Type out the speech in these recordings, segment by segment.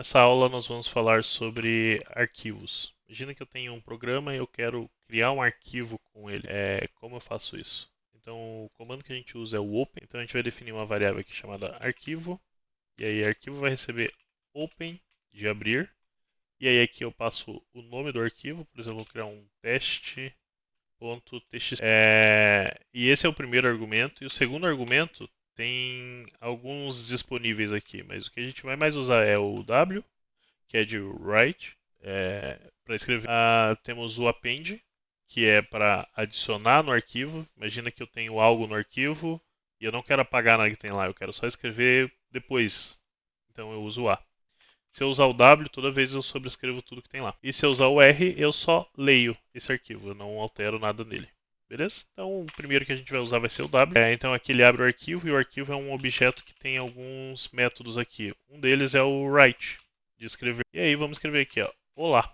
Nessa aula nós vamos falar sobre arquivos. Imagina que eu tenho um programa e eu quero criar um arquivo com ele. Como eu faço isso? Então, o comando que a gente usa é o open. Então, a gente vai definir uma variável aqui chamada arquivo. E aí, arquivo vai receber open de abrir. E aí, aqui eu passo o nome do arquivo. Por exemplo, eu vou criar um teste.txt. E esse é o primeiro argumento. E o segundo argumento tem alguns disponíveis aqui, mas o que a gente vai mais usar é o w, que é de write, para escrever. Temos o append, que é para adicionar no arquivo. Imagina que eu tenho algo no arquivo e eu não quero apagar nada que tem lá, eu quero só escrever depois. Então eu uso o A. Se eu usar o W, toda vez eu sobrescrevo tudo que tem lá. E se eu usar o R, eu só leio esse arquivo, eu não altero nada nele. Beleza? Então o primeiro que a gente vai usar vai ser o W. Então aqui ele abre o arquivo e o arquivo é um objeto que tem alguns métodos aqui. Um deles é o write, de escrever. E aí vamos escrever aqui, ó. Olá.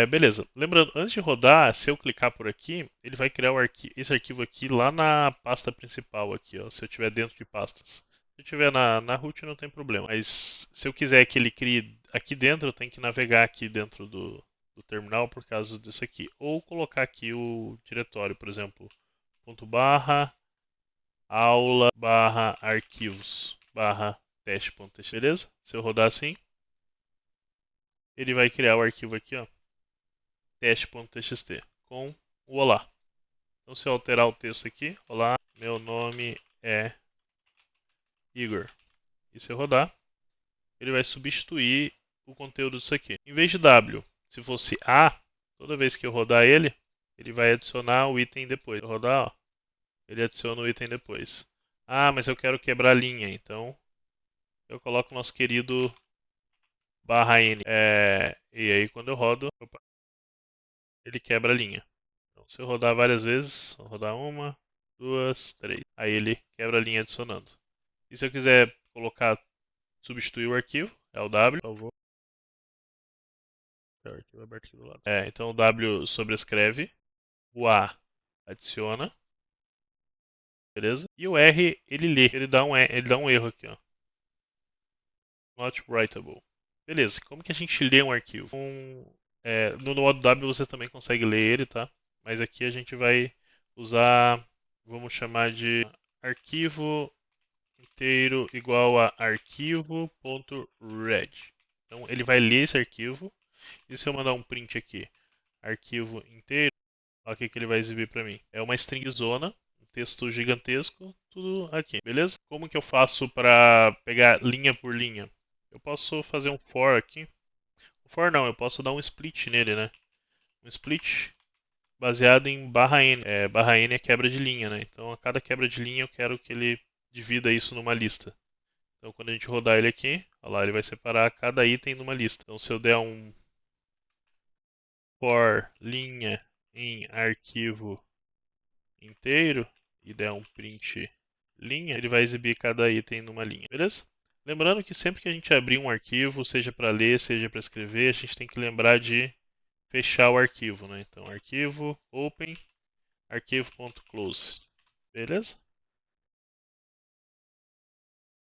Beleza. Lembrando, antes de rodar, se eu clicar por aqui, ele vai criar esse arquivo aqui lá na pasta principal aqui, ó, se eu estiver dentro de pastas. Se eu estiver na root não tem problema. Mas se eu quiser que ele crie aqui dentro, eu tenho que navegar aqui dentro do terminal por causa disso aqui. Ou colocar aqui o diretório, por exemplo, ponto barra aula barra arquivos barra teste.txt, beleza? Se eu rodar assim, ele vai criar o arquivo aqui, ó, teste.txt com o olá. Então se eu alterar o texto aqui, olá, meu nome é Igor. E se eu rodar, ele vai substituir o conteúdo disso aqui. Em vez de W, se fosse A, toda vez que eu rodar ele, ele vai adicionar o item depois. Se eu rodar, ó, ele adiciona o item depois. Ah, mas eu quero quebrar a linha, então eu coloco o nosso querido barra N. E aí quando eu rodo, opa, ele quebra a linha. Então se eu rodar várias vezes, vou rodar uma, duas, três. Aí ele quebra a linha adicionando. E se eu quiser colocar, substituir o arquivo, é o W, por favor. O arquivo aberto aqui do lado. Então o W sobrescreve, o A adiciona, beleza? E o R ele lê, ele dá um erro aqui, ó. Not writable. Beleza, como que a gente lê um arquivo? No modo W você também consegue ler ele, tá? Mas aqui a gente vai usar, vamos chamar de arquivo inteiro igual a arquivo.read. Então ele vai ler esse arquivo. E se eu mandar um print aqui, arquivo inteiro, olha o que ele vai exibir para mim. É uma string zona, um texto gigantesco, tudo aqui, beleza? Como que eu faço para pegar linha por linha? Eu posso fazer um for aqui. Um for não, eu posso dar um split nele, né? Um split baseado em barra n. Barra n é quebra de linha, né? Então a cada quebra de linha eu quero que ele divida isso numa lista. Então quando a gente rodar ele aqui, olha lá, ele vai separar cada item numa lista. Então se eu der um for linha em arquivo inteiro e der um print linha, ele vai exibir cada item numa linha, beleza? Lembrando que sempre que a gente abrir um arquivo, seja para ler, seja para escrever, a gente tem que lembrar de fechar o arquivo, né? Então, arquivo, open, arquivo.close, beleza?